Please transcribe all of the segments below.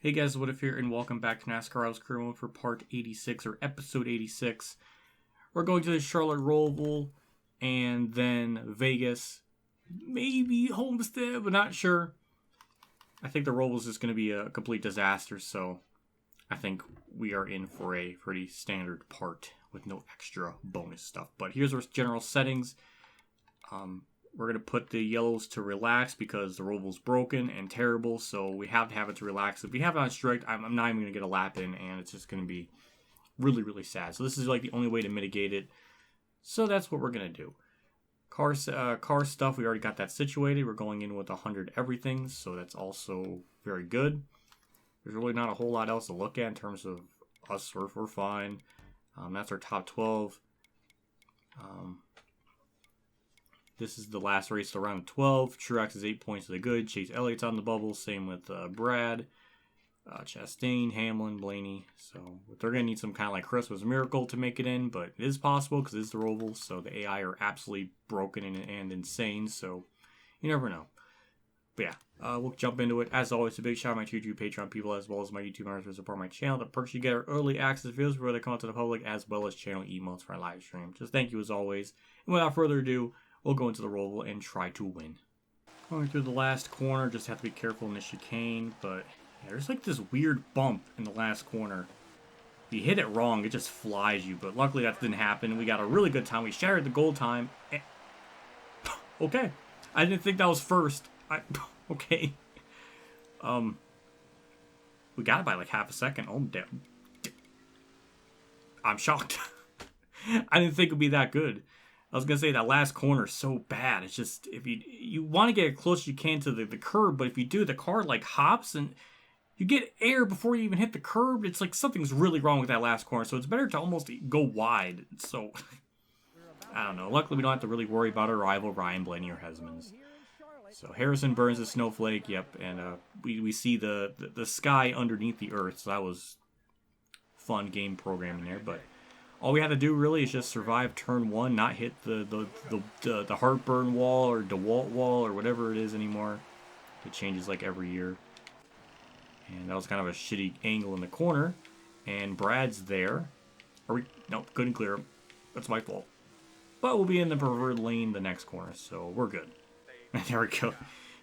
Hey guys, what if here, and welcome back to NASCAR House Career Mode for part 86 or episode 86. We're going to the Charlotte Roval and then Vegas, maybe Homestead, but not sure. I think the Roval is just going to be a complete disaster, so I think we are in for a pretty standard part with no extra bonus stuff. But here's our general settings. We're going to put the yellows to relax because the Roval's broken and terrible, so we have to have it to relax. If we have it on strict, I'm not even going to get a lap in, and it's just going to be really, really sad. So this is like the only way to mitigate it. So that's what we're going to do. Car stuff, we already got that situated. We're going in with 100 everything, so that's also very good. There's really not a whole lot else to look at in terms of us. We're fine. That's our top 12. This is the last race to round 12. Truex is 8 points to the good. Chase Elliott's on the bubble. Same with Brad, Chastain, Hamlin, Blaney. So they're going to need some kind of like Christmas miracle to make it in, but it is possible because it's the Roval. So the AI are absolutely broken and insane. So you never know. But yeah, we'll jump into it. As always, a big shout out to my YouTube Patreon people as well as my YouTube members who support my channel. The perks you get are early access videos before they come out to the public, as well as channel emotes for our live stream. Just thank you as always. And without further ado, we'll go into the Roval and try to win. Going through the last corner, just have to be careful in the chicane, but yeah, there's like this weird bump in the last corner. If you hit it wrong, it just flies you, but luckily that didn't happen. We got a really good time. We shattered the goal time. And... okay. I didn't think that was first. Okay. We got it by like half a second. Oh, damn. I'm shocked. I didn't think it would be that good. I was going to say that last corner is so bad. It's just, if you want to get as close as you can to the curb, but if you do, the car like hops and you get air before you even hit the curb. It's like something's really wrong with that last corner. So it's better to almost go wide. So, I don't know. Luckily, we don't have to really worry about our rival, Ryan Blaney or Hesmans. So Harrison burns the snowflake. Yep. And we see the sky underneath the earth. So that was fun game programming there. But all we have to do really is just survive turn one, not hit the heartburn wall or DeWalt wall or whatever it is anymore. It changes like every year. And that was kind of a shitty angle in the corner. And Brad's there. Nope, couldn't clear him. That's my fault. But we'll be in the preferred lane the next corner, so we're good. There we go.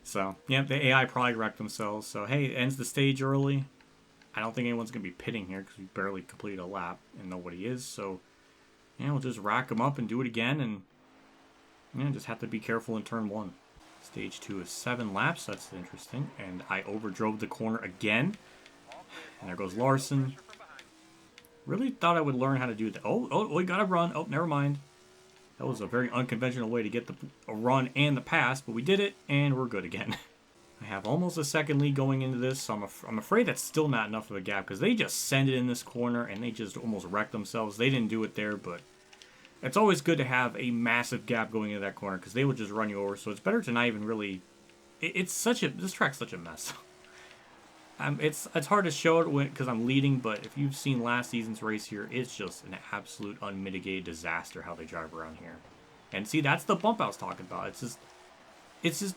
So, yeah, the AI probably wrecked themselves. So, hey, it ends the stage early. I don't think anyone's going to be pitting here because we barely completed a lap and nobody is. So, yeah, we'll just rack them up and do it again. And, yeah, just have to be careful in turn one. Stage 2 is 7 laps. That's interesting. And I overdrove the corner again. And there goes Larson. Really thought I would learn how to do that. Oh, we got to run. Oh, never mind. That was a very unconventional way to get a run and the pass. But we did it, and we're good again. I have almost a second lead going into this, so I'm afraid that's still not enough of a gap because they just send it in this corner and they just almost wreck themselves. They didn't do it there, but it's always good to have a massive gap going into that corner because they would just run you over. So it's better to not even really. This track's such a mess. It's hard to show it because I'm leading, but if you've seen last season's race here, it's just an absolute unmitigated disaster how they drive around here. And see, that's the bump I was talking about. It's just,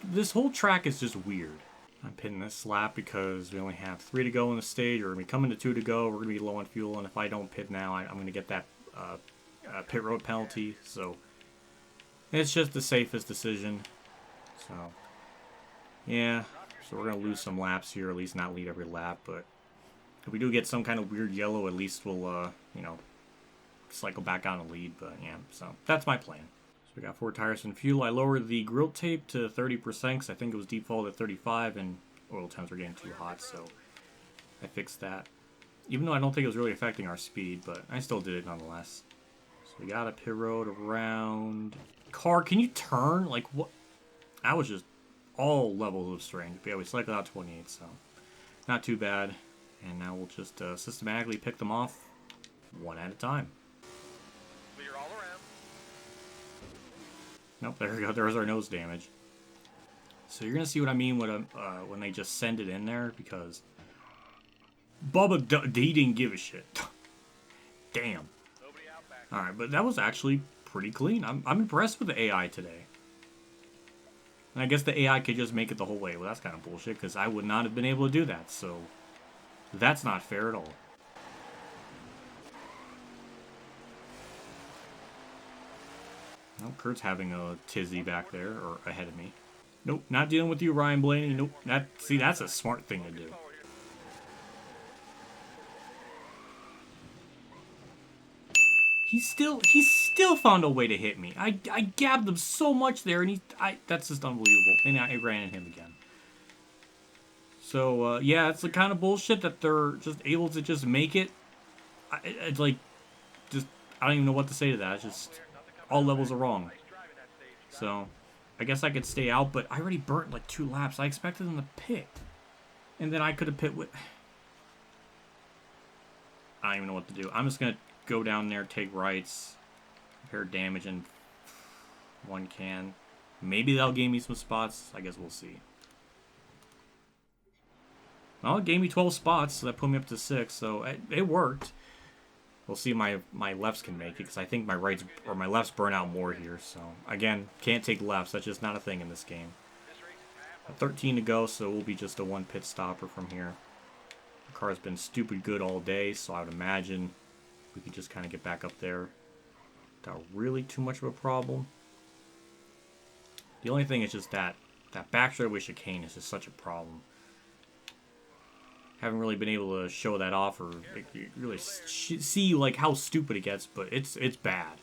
this whole track is just weird. I'm pitting this lap because we only have 3 to go in the stage, or we come into 2 to go, we're going to be low on fuel, and if I don't pit now, I'm going to get that pit road penalty, so it's just the safest decision. So, yeah, so we're going to lose some laps here, at least not lead every lap, but if we do get some kind of weird yellow, at least we'll, cycle back on the lead, but yeah, so that's my plan. We got 4 tires and fuel. I lowered the grill tape to 30% because I think it was defaulted at 35 and oil temps were getting too hot, so I fixed that. Even though I don't think it was really affecting our speed, but I still did it nonetheless. So we got a pit road around. Car, can you turn? Like, what? That was just all levels of strange. But yeah, we cycled out 28, so not too bad. And now we'll just systematically pick them off one at a time. Nope, there we go. There's our nose damage. So you're going to see what I mean when they just send it in there, because Bubba, he didn't give a shit. Damn. Alright, but that was actually pretty clean. I'm impressed with the AI today. And I guess the AI could just make it the whole way. Well, that's kind of bullshit, because I would not have been able to do that, so That's not fair at all. Nope, Kurt's having a tizzy back there, or ahead of me. Nope, not dealing with you, Ryan Blaney. Nope, see, that's a smart thing to do. He still found a way to hit me. I gabbed him so much there, and that's just unbelievable. And I ran at him again. So, yeah, it's the kind of bullshit that they're just able to just make it. It's like, just, I don't even know what to say to that. It's just, all levels are wrong. So, I guess I could stay out, but I already burnt like 2 laps. I expected them to pit. And then I could have pit with... I don't even know what to do. I'm just going to go down there, take rights, repair damage, and 1 can. Maybe that'll gain me some spots. I guess we'll see. Well, it gave me 12 spots, so that put me up to 6, so it worked. We'll see my lefts can make it, because I think my rights or my lefts burn out more here. So, again, can't take lefts. That's just not a thing in this game. 13 to go, so we'll be just a 1 pit stopper from here. The car's been stupid good all day, so I would imagine we could just kind of get back up there without really too much of a problem. The only thing is just that back straightaway chicane is just such a problem. Haven't really been able to show that off or really see like how stupid it gets, but it's bad.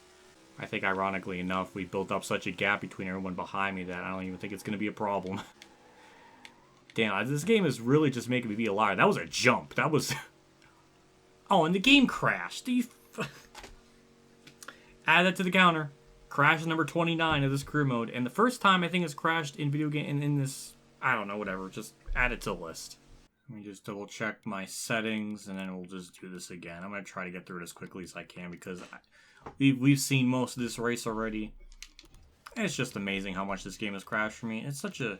I think ironically enough, we built up such a gap between everyone behind me that I don't even think it's going to be a problem. Damn, this game is really just making me be a liar. That was a jump. That was... Oh, and the game crashed. Add that to the counter. Crash number 29 of this career mode. And the first time I think it's crashed in video game in this... I don't know, whatever. Just add it to the list. Let me just double check my settings, and then we'll just do this again. I'm going to try to get through it as quickly as I can, because we've seen most of this race already. And it's just amazing how much this game has crashed for me. It's such a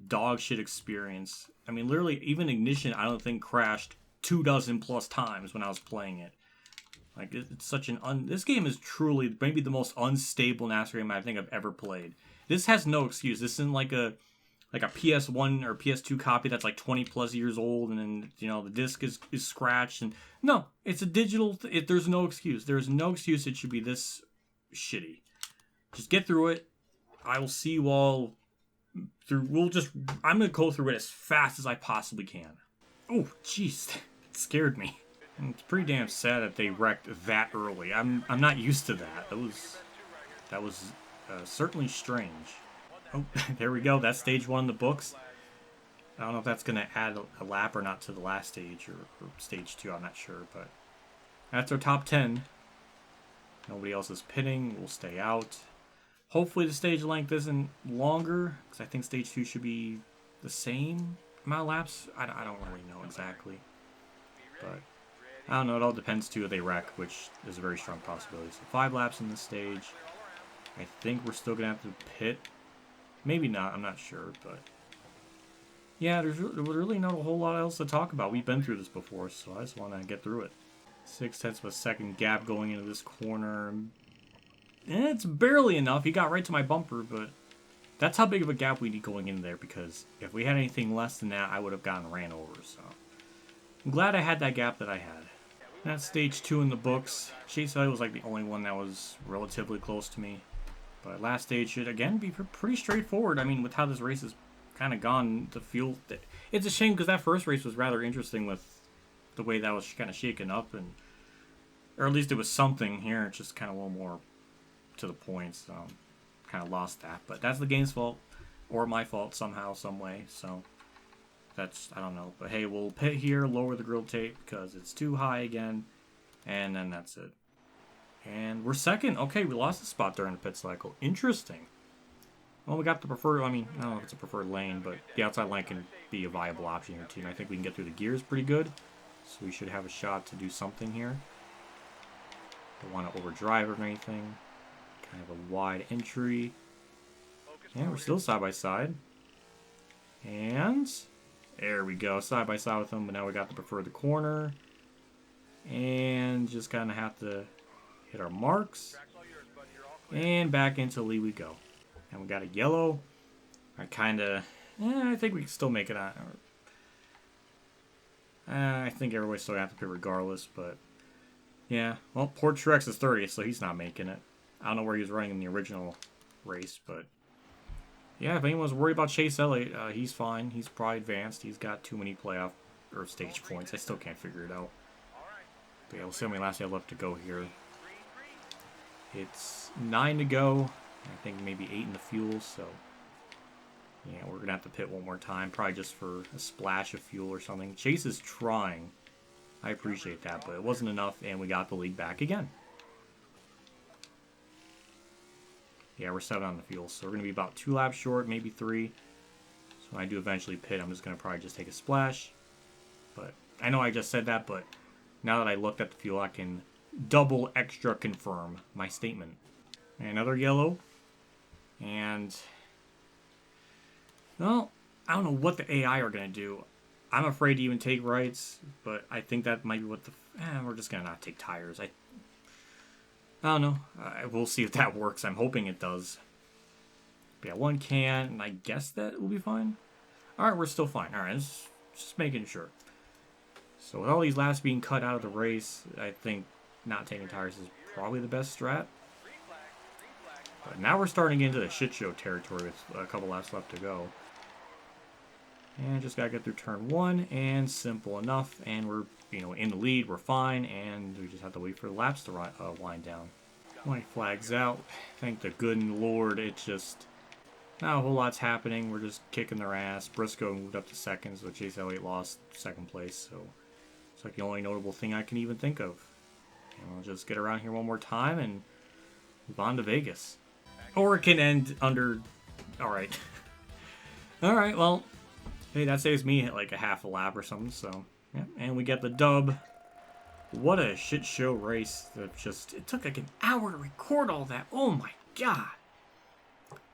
dog shit experience. I mean, literally, even Ignition, I don't think crashed 24 plus times when I was playing it. Like, it's such an... This game is truly maybe the most unstable NASCAR game I think I've ever played. This has no excuse. This isn't like a PS1 or PS2 copy that's like 20 plus years old, and then, you know, the disc is scratched. And no, it's a digital... There's no excuse. There's no excuse it should be this shitty. Just get through it. I will see you all through... I'm going to go through it as fast as I possibly can. Oh, jeez. It scared me. And it's pretty damn sad that they wrecked that early. I'm not used to that. That was certainly strange. Oh, there we go. That's stage 1 in the books. I don't know if that's going to add a lap or not to the last stage or stage 2. I'm not sure, but that's our top 10. Nobody else is pitting. We'll stay out. Hopefully the stage length isn't longer, because I think stage 2 should be the same amount of laps. I don't really know exactly, but I don't know. It all depends too if they wreck, which is a very strong possibility. So 5 laps in this stage. I think we're still going to have to pit. Maybe not, I'm not sure, but yeah, there's really not a whole lot else to talk about. We've been through this before, so I just want to get through it. 0.6 of a second gap going into this corner. It's barely enough. He got right to my bumper, but that's how big of a gap we need going in there, because if we had anything less than that, I would have gotten ran over, so I'm glad I had that gap that I had. That's stage 2 in the books. Chase Elliott was like the only one that was relatively close to me. But last stage should, again, be pretty straightforward. I mean, with how this race has kind of gone, the fuel... It's a shame, because that first race was rather interesting with the way that was kind of shaken up. Or at least it was something. Here, it's just kind of a little more to the point. So, kind of lost that. But that's the game's fault. Or my fault somehow, some way. So, that's... I don't know. But hey, we'll pit here, lower the grill tape, because it's too high again. And then that's it. And we're second. Okay, we lost a spot during the pit cycle. Interesting. Well, we got the preferred... I mean, I don't know if it's a preferred lane, but the outside lane can be a viable option here, too. And I think we can get through the gears pretty good. So we should have a shot to do something here. Don't want to overdrive or anything. Kind of a wide entry. And we're still side by side. And there we go. Side by side with them. But now we got to prefer the corner. And just kind of have to... hit our marks, and back into lead we go. And we got a yellow. I think we can still make it on. I think everybody's still going to have to pit regardless, but yeah. Well, poor Truex is 30th, so he's not making it. I don't know where he was running in the original race, but yeah, if anyone's worried about Chase Elliott, he's fine. He's probably advanced. He's got too many playoff or stage points. I still can't figure it out. But yeah, we'll see how many laps I have left to go here. It's 9 to go. I think maybe 8 in the fuel, so yeah, we're going to have to pit one more time, probably just for a splash of fuel or something. Chase is trying. I appreciate that, but it wasn't enough, and we got the lead back again. Yeah, we're 7 on the fuel, so we're going to be about 2 laps short, maybe 3. So when I do eventually pit, I'm just going to probably just take a splash. But I know I just said that, but now that I looked at the fuel, I can double extra confirm my statement. And another yellow. And, well, I don't know what the AI are going to do. I'm afraid to even take rights, but I think that might be what the... we're just going to not take tires. I don't know. We'll see if that works. I'm hoping it does. But yeah, 1 can, and I guess that will be fine. Alright, we're still fine. Alright, just making sure. So with all these laps being cut out of the race, I think not taking tires is probably the best strat. But now we're starting into the shit show territory with a couple laps left to go. And just gotta get through turn 1, and simple enough. And we're, in the lead, we're fine, and we just have to wait for the laps to wind down. White flags out. Thank the good Lord, it's just not a whole lot's happening. We're just kicking their ass. Briscoe moved up to second, so Chase Elliott lost second place. So it's like the only notable thing I can even think of. And we'll just get around here one more time and move on to Vegas. Or it can end under... Alright. Alright, well... Hey, that saves me like a half a lap or something, so... Yeah, and we get the dub. What a shit show race. It took like an hour to record all that. Oh my god.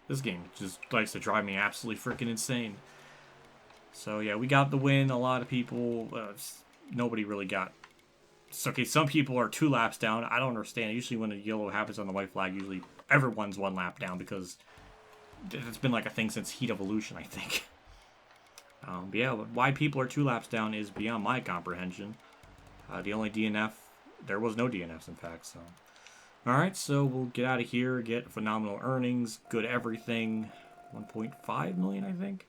This game just likes to drive me absolutely freaking insane. So yeah, we got the win. A lot of people... nobody really got... Okay, some people are 2 laps down. I don't understand. Usually when a yellow happens on the white flag, usually everyone's 1 lap down because it's been like a thing since Heat Evolution, I think. But yeah, why people are 2 laps down is beyond my comprehension. The only DNF, there was no DNFs in fact, so. Alright, so we'll get out of here, get phenomenal earnings, good everything. 1.5 million, I think?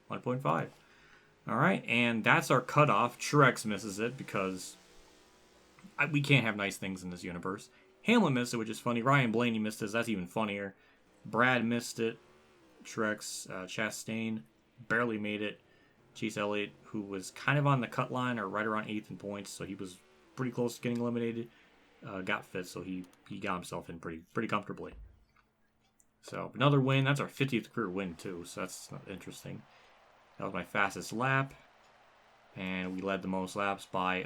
1.5. Alright, and that's our cutoff. Truex misses it because we can't have nice things in this universe. Hamlin missed it, which is funny. Ryan Blaney missed it, that's even funnier. Brad missed it. Truex, Chastain barely made it. Chase Elliott, who was kind of on the cut line or right around 8th in points, so he was pretty close to getting eliminated, got 5th, so he got himself in pretty comfortably. So another win. That's our 50th career win too, so that's interesting. That was my fastest lap, and we led the most laps by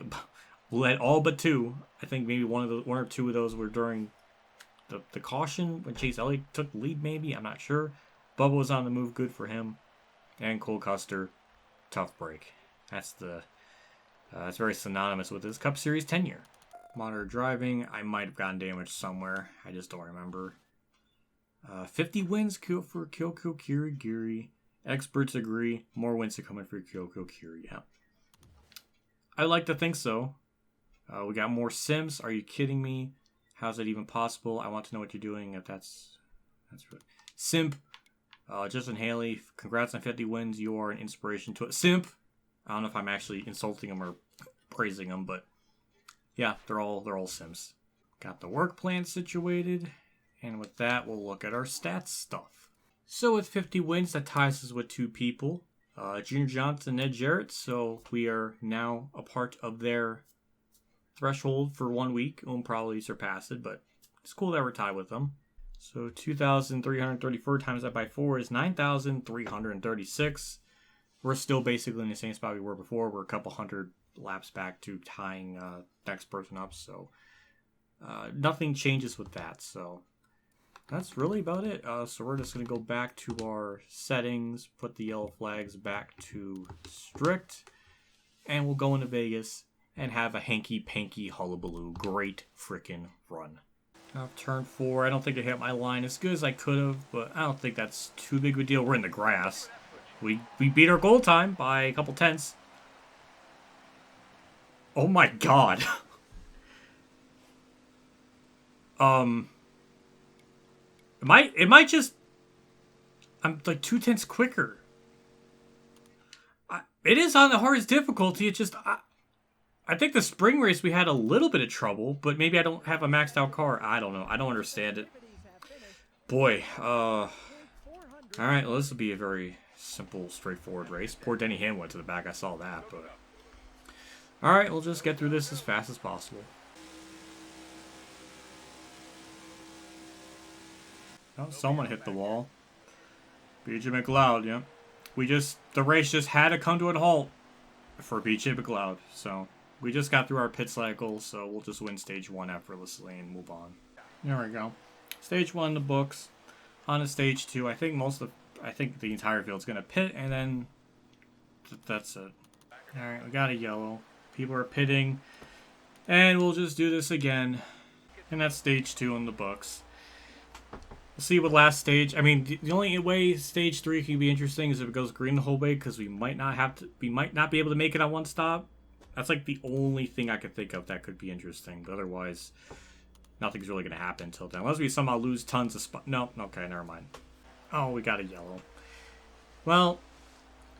led all but 2. I think maybe one or two of those were during the caution when Chase Elliott took the lead. Maybe, I'm not sure. Bubba was on the move, good for him, and Cole Custer. Tough break. That's very synonymous with his Cup Series tenure. Monitor driving. I might have gotten damaged somewhere. I just don't remember. 50 wins for Kyoko Kirigiri. Experts agree. More wins are coming for Kyoko Kiri. Yeah. I like to think so. We got more sims. Are you kidding me? How's that even possible? I want to know what you're doing. If that's right. Simp. Justin Haley, congrats on 50 wins. You are an inspiration to it. Simp. I don't know if I'm actually insulting him or praising him, but yeah, they're all sims. Got the work plan situated, and with that, we'll look at our stats stuff. So with 50 wins, that ties us with 2 people, Junior Johnson and Ned Jarrett. So we are now a part of their threshold for 1 week. We'll probably surpass it, but it's cool that we're tied with them. So 2,334 times that by 4 is 9,336. We're still basically in the same spot we were before. We're a couple hundred laps back to tying next person up. So nothing changes with that. So that's really about it. So we're just going to go back to our settings, put the yellow flags back to strict, and we'll go into Vegas and have a hanky-panky hullabaloo. Great freaking run. Turn 4. I don't think I hit my line as good as I could have, but I don't think that's too big of a deal. We're in the grass. We beat our goal time by a couple tenths. Oh my god. It might just... I'm like 2/10 quicker. It is on the hardest difficulty. It just... I think the spring race we had a little bit of trouble, but maybe I don't have a maxed out car. I don't know. I don't understand it. Boy, alright, well, this will be a very simple, straightforward race. Poor Denny Hand went to the back. I saw that, but... Alright, we'll just get through this as fast as possible. Oh, someone hit the wall. BJ McLeod, yeah. The race just had to come to a halt for BJ McLeod, so... We just got through our pit cycle, so we'll just win stage 1 effortlessly and move on. There we go. Stage 1 in the books. On to stage 2, I think the entire field's gonna pit, and then that's it. Alright, we got a yellow. People are pitting. And we'll just do this again. And that's stage 2 in the books. We'll see what last stage. I mean, the only way stage 3 can be interesting is if it goes green the whole way, because we might not be able to make it on one stop. That's like the only thing I could think of that could be interesting. But otherwise, nothing's really going to happen until then. Unless we somehow lose tons of spots. No, okay, never mind. Oh, we got a yellow. Well,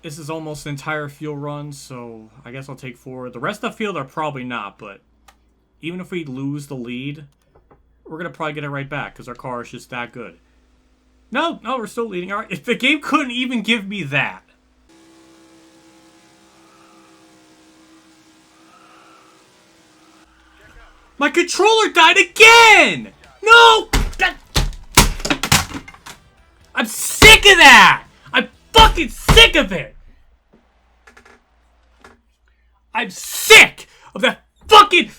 this is almost an entire field run, so I guess I'll take 4. The rest of the field are probably not, but even if we lose the lead, we're going to probably get it right back because our car is just that good. No, we're still leading. All right, if the game couldn't even give me that. My controller died again! No! I'm sick of that! I'm fucking sick of it! I'm sick of that fucking...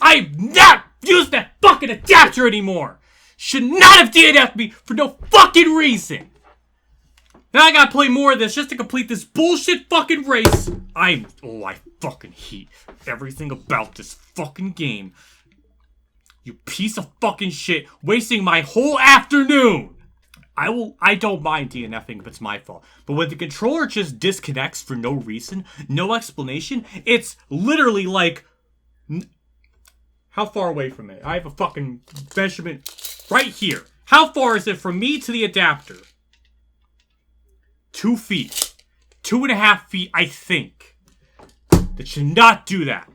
I'm not using that fucking adapter anymore! Should not have DNF'd me for no fucking reason! Now I gotta play more of this just to complete this bullshit fucking race. I fucking hate everything about this fucking game. You piece of fucking shit, wasting my whole afternoon. I don't mind DNFing if it's my fault. But when the controller just disconnects for no reason, no explanation, it's literally like... How far away from it? I have a fucking measurement right here. How far is it from me to the adapter? 2 feet. 2.5 feet, I think. That should not do that.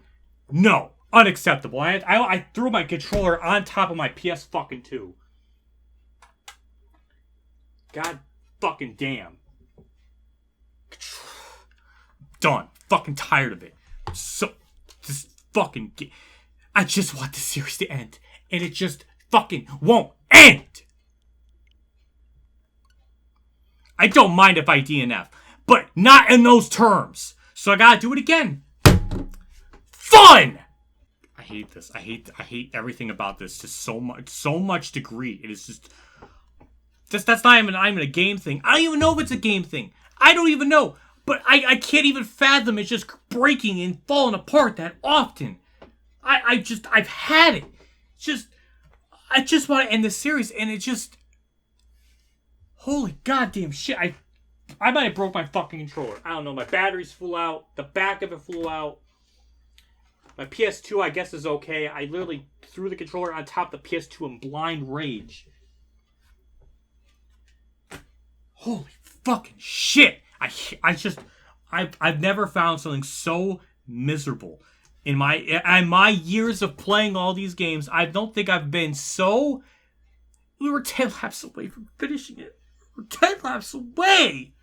No. Unacceptable. I threw my controller on top of my PS fucking 2. God fucking damn. Done. Fucking tired of it. So, this fucking game. I just want the series to end. And it just fucking won't end. I don't mind if I DNF, but not in those terms. So I gotta do it again. Fun! I hate this. I hate everything about this to so much degree. It is just that's not even a game thing. I don't even know if it's a game thing. I don't even know. But I can't even fathom it's just breaking and falling apart that often. I've had it. I just want to end this series, and it just... Holy goddamn shit. I might have broke my fucking controller. I don't know. My batteries flew out. The back of it flew out. My PS2, I guess, is okay. I literally threw the controller on top of the PS2 in blind rage. Holy fucking shit. I've never found something so miserable. In my years of playing all these games, I don't think I've been so... We were 10 laps away from finishing it. We're 10 laps away!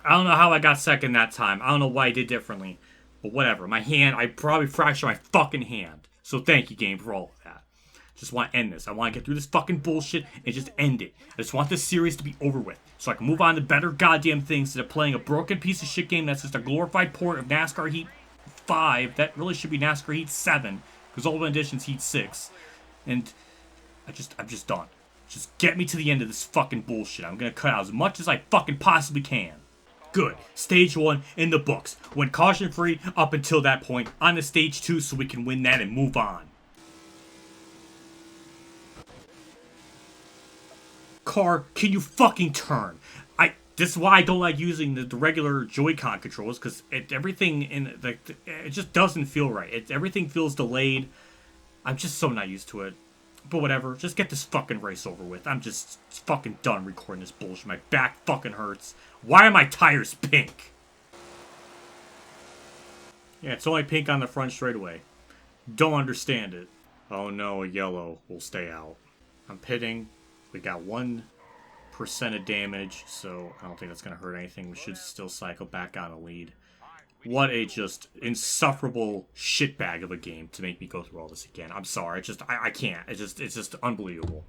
I don't know how I got second that time. I don't know what I did differently. But whatever. My hand, I probably fractured my fucking hand. So thank you, game, for all of that. Just want to end this. I want to get through this fucking bullshit and just end it. I just want this series to be over with. So I can move on to better goddamn things instead of playing a broken piece of shit game that's just a glorified port of NASCAR Heat 5. That really should be NASCAR Heat 7. Because Ultimate Edition's Heat 6. And I'm just done. Just get me to the end of this fucking bullshit. I'm gonna cut out as much as I fucking possibly can. Good. Stage 1 in the books. Went caution free up until that point. On to stage 2 so we can win that and move on. Car, can you fucking turn? This is why I don't like using the regular Joy-Con controls, because everything in it just doesn't feel right. Everything feels delayed. I'm just so not used to it. But whatever, just get this fucking race over with. I'm just fucking done recording this bullshit. My back fucking hurts. Why are my tires pink? Yeah, it's only pink on the front straightaway. Don't understand it. Oh no, a yellow will stay out. I'm pitting. We got 1% of damage, so I don't think that's going to hurt anything. We should still cycle back on a lead. What a just insufferable shitbag of a game to make me go through all this again. I'm sorry, I can't. It's just unbelievable.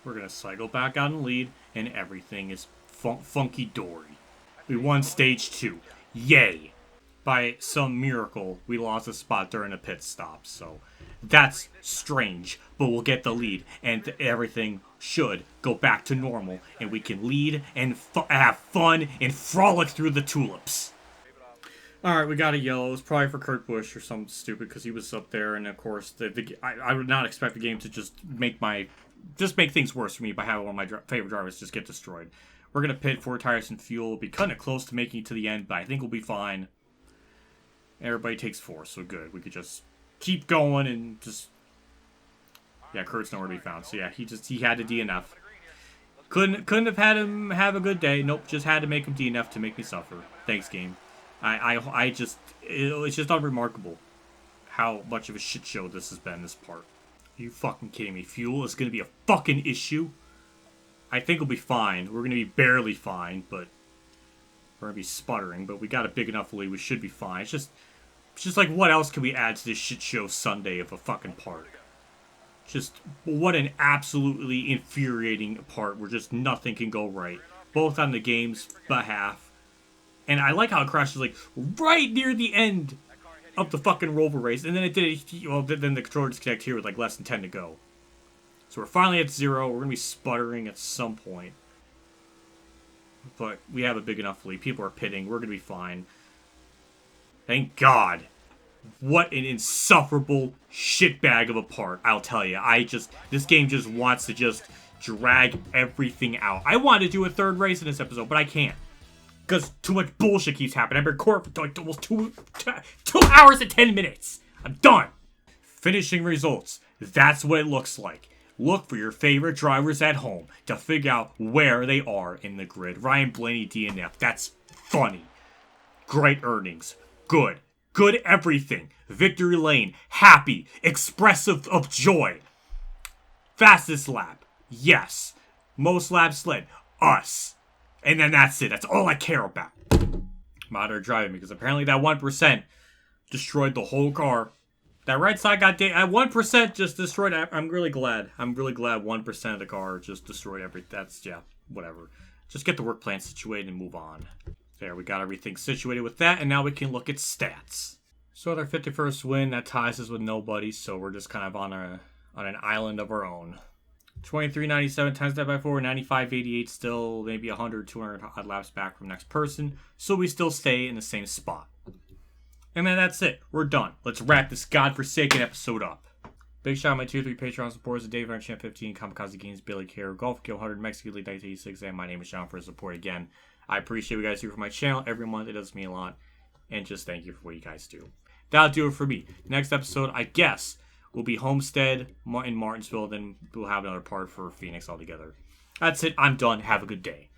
We're going to cycle back on the lead, and everything is funky dory. We won stage 2. Yay! By some miracle, we lost a spot during a pit stop, so that's strange, but we'll get the lead, and everything should go back to normal, and we can lead and have fun and frolic through the tulips. Alright, we got a yellow. It was probably for Kurt Busch or something stupid, because he was up there, and of course, I would not expect the game to just make things worse for me by having one of my favorite drivers just get destroyed. We're going to pit 4 tires and fuel. We'll be kind of close to making it to the end, but I think we'll be fine. Everybody takes 4, so good. We could just keep going and just... Yeah, Kurt's nowhere to be found. So yeah, he had to DNF. Couldn't have had him have a good day. Nope, just had to make him DNF to make me suffer. Thanks, game. It's just unremarkable how much of a shit show this has been, this part. Are you fucking kidding me? Fuel is going to be a fucking issue? I think we'll be fine. We're going to be barely fine, but... We're going to be sputtering, but we got a big enough lead. We should be fine. It's just like, what else can we add to this shit show Sunday of a fucking part? Just, what an absolutely infuriating part where just nothing can go right. Both on the game's behalf. And I like how it crashes, like, right near the end of the fucking Rover race. And then it did, well, then the controller disconnect here with, like, less than 10 to go. So we're finally at 0. We're going to be sputtering at some point. But we have a big enough lead. People are pitting. We're going to be fine. Thank God. What an insufferable shitbag of a part, I'll tell you. This game just wants to just drag everything out. I wanted to do a 3rd race in this episode, but I can't. Because too much bullshit keeps happening. I've been recording for like almost 2 hours and 10 minutes. I'm done. Finishing results. That's what it looks like. Look for your favorite drivers at home to figure out where they are in the grid. Ryan Blaney DNF. That's funny. Great earnings. Good. Good everything. Victory lane. Happy. Expressive of joy. Fastest lap. Yes. Most laps led. Us. And then that's it. That's all I care about. Modern driving, because apparently that 1% destroyed the whole car. That right side got at 1% just destroyed. I'm really glad. I'm really glad 1% of the car just destroyed everything. That's, yeah, whatever. Just get the work plan situated and move on. There, we got everything situated with that, and now we can look at stats. So with our 51st win, that ties us with nobody, so we're just kind of on an island of our own. 23.97 times that by 4, 95.88 still, maybe 100, 200 odd laps back from next person, so we still stay in the same spot. And then that's it. We're done. Let's wrap this godforsaken episode up. Big shout out to my 2-3 Patreon supporters, Dave Iron Champ 15, Kamikazegames, Billy Care, Golf Kill 100, Mexican League 1986, and my name is Sean for his support again. I appreciate you guys do for my channel every month. It does mean a lot. And just thank you for what you guys do. That'll do it for me. Next episode, I guess, will be Homestead in Martinsville. Then we'll have another part for Phoenix altogether. That's it. I'm done. Have a good day.